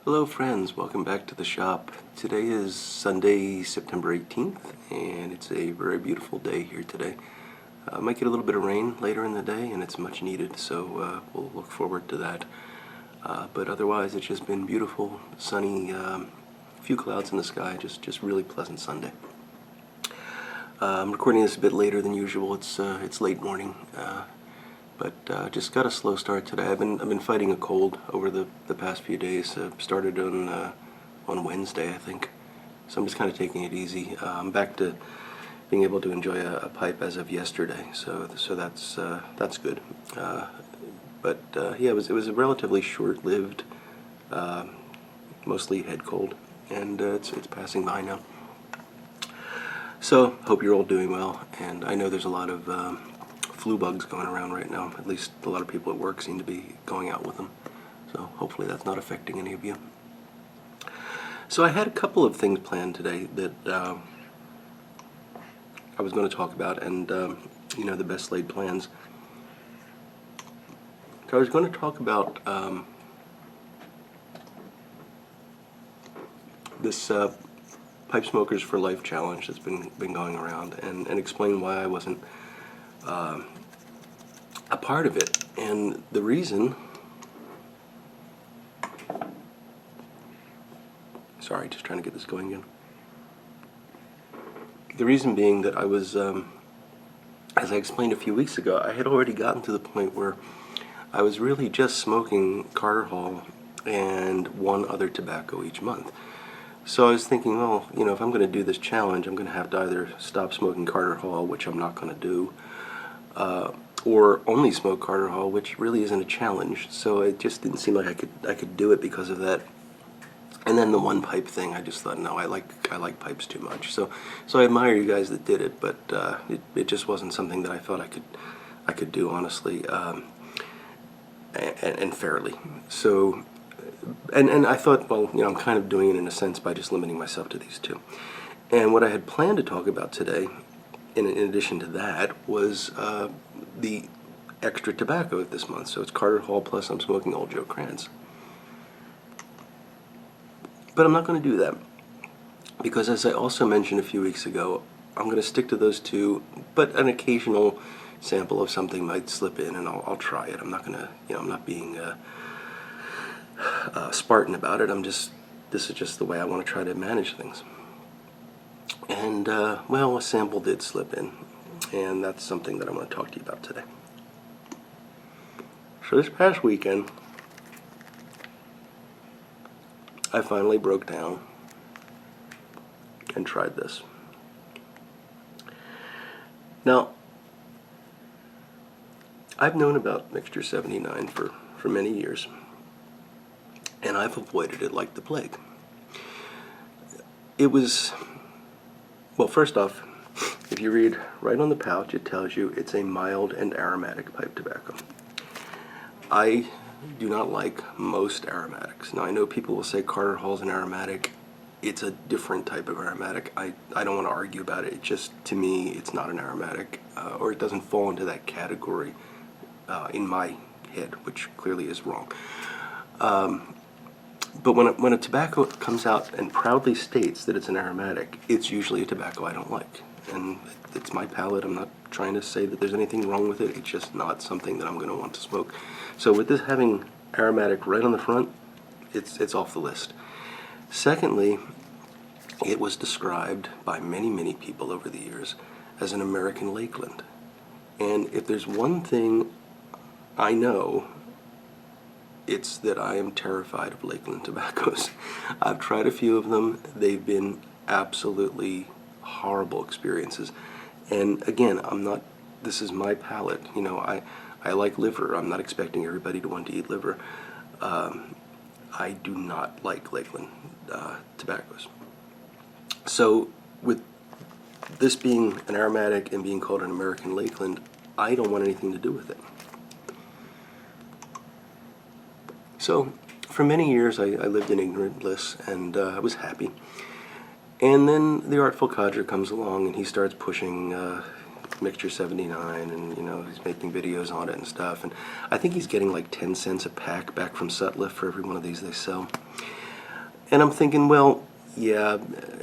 Hello friends, welcome back to the shop. Today is Sunday, September 18th, and it's a very beautiful day here today. Might get a little bit of rain later in the day, and it's much needed, so we'll look forward to that. But otherwise, it's just been beautiful, sunny, few clouds in the sky, just really pleasant Sunday. I'm recording this a bit later than usual. It's late morning, but just got a slow start today. I've been fighting a cold over the past few days. Started on Wednesday, I think. So I'm just kind of taking it easy. I'm back to being able to enjoy a pipe as of yesterday. So that's good. But yeah, it was a relatively short-lived, mostly head cold, and it's passing by now. So hope you're all doing well, and I know there's a lot of flu bugs going around right now. At least a lot of people at work seem to be going out with them. So hopefully that's not affecting any of you. So I had a couple of things planned today that I was going to talk about, and you know, the best laid plans. So I was going to talk about this Pipe Smokers for Life challenge that's been going around, and explain why I wasn't a part of it. And the reason, sorry, just trying to get this going again. The reason being that I was, as I explained a few weeks ago, I had already gotten to the point where I was really just smoking Carter Hall and one other tobacco each month. So I was thinking, well, you know, if I'm going to do this challenge, I'm going to have to either stop smoking Carter Hall, which I'm not going to do, or only smoke Carter Hall, which really isn't a challenge. So it just didn't seem like I could do it because of that. And then the one pipe thing, I just thought, no, I like pipes too much. So I admire you guys that did it, but it just wasn't something that I thought I could do honestly and fairly. So. And I thought, well, you know, I'm kind of doing it in a sense by just limiting myself to these two. And what I had planned to talk about today, in addition to that, was the extra tobacco this month. So it's Carter Hall plus I'm smoking Old Joe Krantz. But I'm not going to do that, because as I also mentioned a few weeks ago, I'm going to stick to those two, but an occasional sample of something might slip in, and I'll try it. I'm not going to, you know, I'm not being Spartan about it. This is just the way I want to try to manage things. And well, a sample did slip in, and that's something that I want to talk to you about today. So this past weekend, I finally broke down and tried this. Now, I've known about Mixture 79 for many years, and I've avoided it like the plague. It was, well, first off, if you read right on the pouch, it tells you it's a mild and aromatic pipe tobacco. I do not like most aromatics. Now, I know people will say Carter Hall's an aromatic. It's a different type of aromatic. I don't want to argue about it. It just, to me, it's not an aromatic, or it doesn't fall into that category in my head, which clearly is wrong. But when a tobacco comes out and proudly states that it's an aromatic, it's usually a tobacco I don't like. And it's my palate. I'm not trying to say that there's anything wrong with it. It's just not something that I'm going to want to smoke. So with this having aromatic right on the front, it's off the list. Secondly, it was described by many people over the years as an American Lakeland. And if there's one thing I know, it's that I am terrified of Lakeland tobaccos. I've tried a few of them. They've been absolutely horrible experiences. And again, this is my palate. You know, I like liver. I'm not expecting everybody to want to eat liver. I do not like Lakeland tobaccos. So with this being an aromatic and being called an American Lakeland, I don't want anything to do with it. So, for many years, I lived in ignorant bliss, and I was happy. And then the Artful Codger comes along, and he starts pushing Mixture 79, and you know, he's making videos on it and stuff. And I think he's getting like 10 cents a pack back from Sutliff for every one of these they sell. And I'm thinking, well, yeah,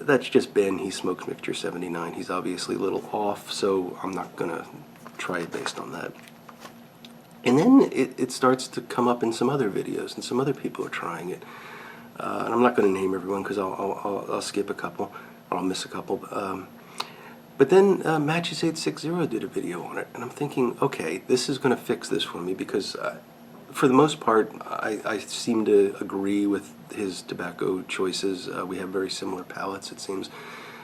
that's just Ben. He smokes Mixture 79. He's obviously a little off, so I'm not going to try it based on that. And then it starts to come up in some other videos, and some other people are trying it. And I'm not going to name everyone because I'll skip a couple, or I'll miss a couple. But then Matches 860 did a video on it, and I'm thinking, okay, this is going to fix this for me because for the most part, I seem to agree with his tobacco choices. We have very similar palates, it seems.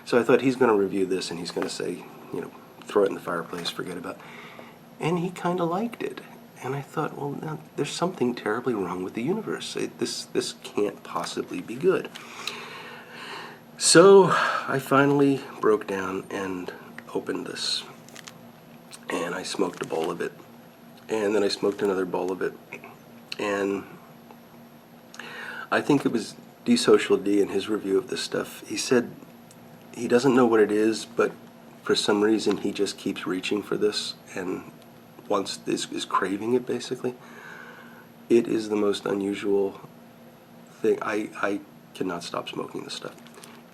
So I thought he's going to review this and he's going to say, you know, throw it in the fireplace, forget about it. And he kind of liked it. And I thought, well, now, there's something terribly wrong with the universe. This can't possibly be good. So I finally broke down and opened this. And I smoked a bowl of it. And then I smoked another bowl of it. And I think it was D-Social D in his review of this stuff. He said he doesn't know what it is, but for some reason he just keeps reaching for this and is craving it, basically. It is the most unusual thing. I cannot stop smoking this stuff.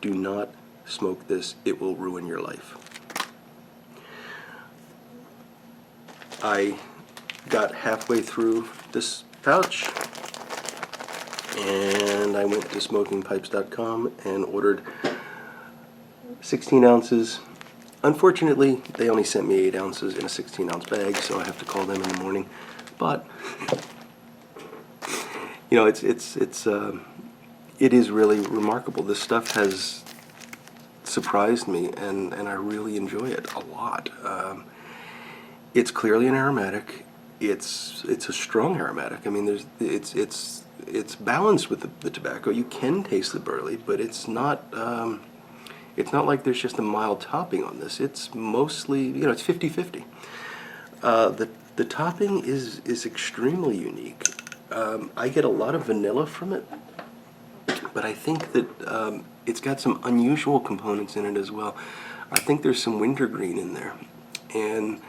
Do not smoke this. It will ruin your life. I got halfway through this pouch and I went to smokingpipes.com and ordered 16 ounces. Unfortunately, they only sent me 8 ounces in a 16-ounce bag, so I have to call them in the morning. But you know, it is really remarkable. This stuff has surprised me, and I really enjoy it a lot. It's clearly an aromatic. It's a strong aromatic. I mean, it's balanced with the tobacco. You can taste the burley, but it's not like there's just a mild topping on this. It's mostly, you know, it's 50-50. The topping is extremely unique. I get a lot of vanilla from it, but I think that it's got some unusual components in it as well. I think there's some wintergreen in there, and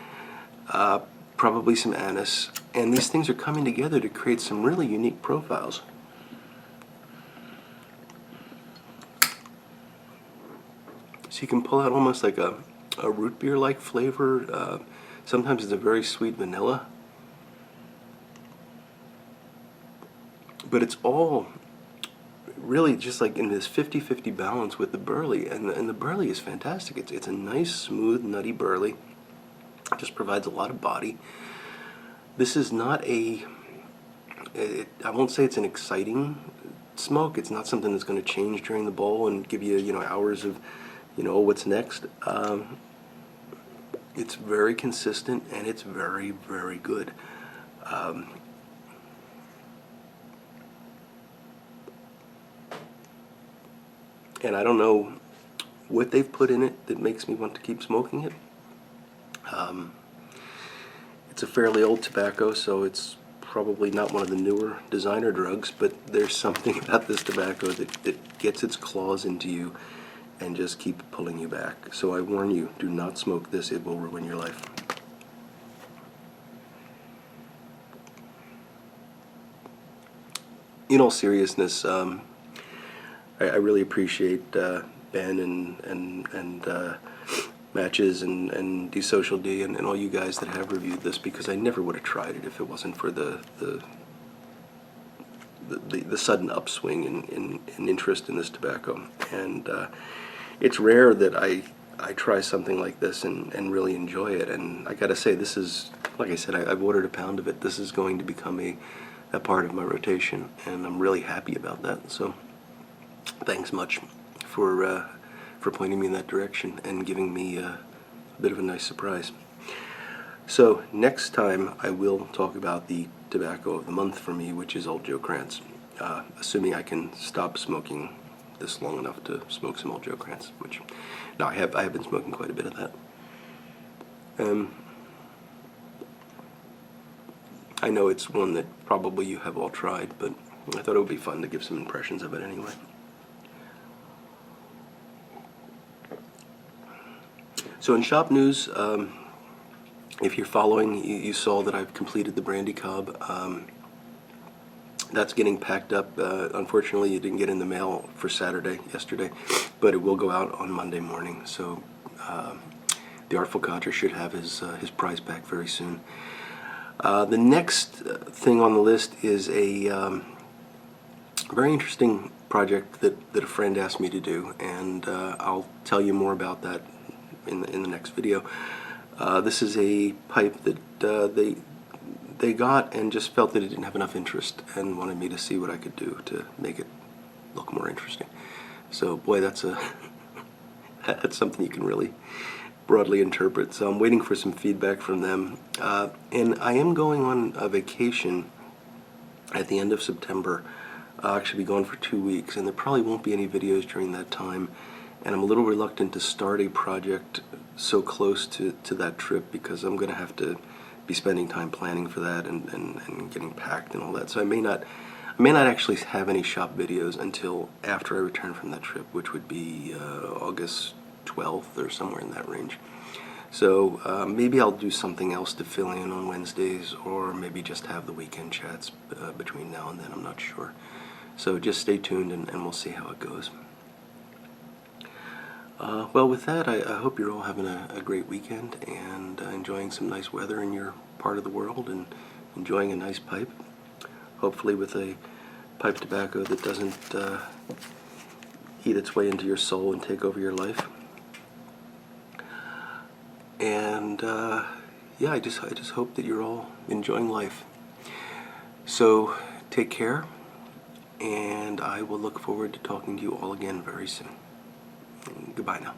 probably some anise, and these things are coming together to create some really unique profiles. So you can pull out almost like a root beer-like flavor. Sometimes it's a very sweet vanilla. But it's all really just like in this 50-50 balance with the burley, and the burley is fantastic. It's a nice, smooth, nutty burley. It just provides a lot of body. This is not I won't say it's an exciting smoke. It's not something that's going to change during the bowl and give you, you know, hours of, you know, what's next. It's very consistent and it's very, very good. And I don't know what they've put in it that makes me want to keep smoking it. It's a fairly old tobacco, so it's probably not one of the newer designer drugs, but there's something about this tobacco that gets its claws into you and just keep pulling you back. So I warn you, do not smoke this. It will ruin your life. In all seriousness, I really appreciate Ben and Matches and D-Social D and all you guys that have reviewed this, because I never would have tried it if it wasn't for the sudden upswing in interest in this tobacco. And it's rare that I try something like this and really enjoy it. And I gotta say, this is, like I said, I've ordered a pound of it. This is going to become a part of my rotation, and I'm really happy about that. So thanks much for pointing me in that direction and giving me a bit of a nice surprise. So next time I will talk about the tobacco of the month for me, which is Old Joe Krantz, assuming I can stop smoking this long enough to smoke some Old Joe Krantz, which no, I have been smoking quite a bit of that. I know it's one that probably you have all tried, but I thought it would be fun to give some impressions of it anyway. So in shop news, if you're following, you saw that I've completed the brandy cob. That's getting packed up. Unfortunately, it didn't get in the mail for yesterday, but it will go out on Monday morning. So the Artful Codger should have his prize back very soon. The next thing on the list is a very interesting project that a friend asked me to do, and I'll tell you more about that in the next video. This is a pipe that they got and just felt that it didn't have enough interest and wanted me to see what I could do to make it look more interesting. So boy, that's that's something you can really broadly interpret. So I'm waiting for some feedback from them. And I am going on a vacation at the end of September. I'll actually be gone for 2 weeks, and there probably won't be any videos during that time. And I'm a little reluctant to start a project so close to that trip, because I'm going to have to be spending time planning for that and getting packed and all that. So I may not actually have any shop videos until after I return from that trip, which would be August 12th or somewhere in that range. So maybe I'll do something else to fill in on Wednesdays, or maybe just have the weekend chats between now and then. I'm not sure. So just stay tuned and we'll see how it goes. Well, with that, I hope you're all having a great weekend and enjoying some nice weather in your part of the world and enjoying a nice pipe. Hopefully with a pipe tobacco that doesn't eat its way into your soul and take over your life. And yeah, I just hope that you're all enjoying life. So take care, and I will look forward to talking to you all again very soon. Goodbye now.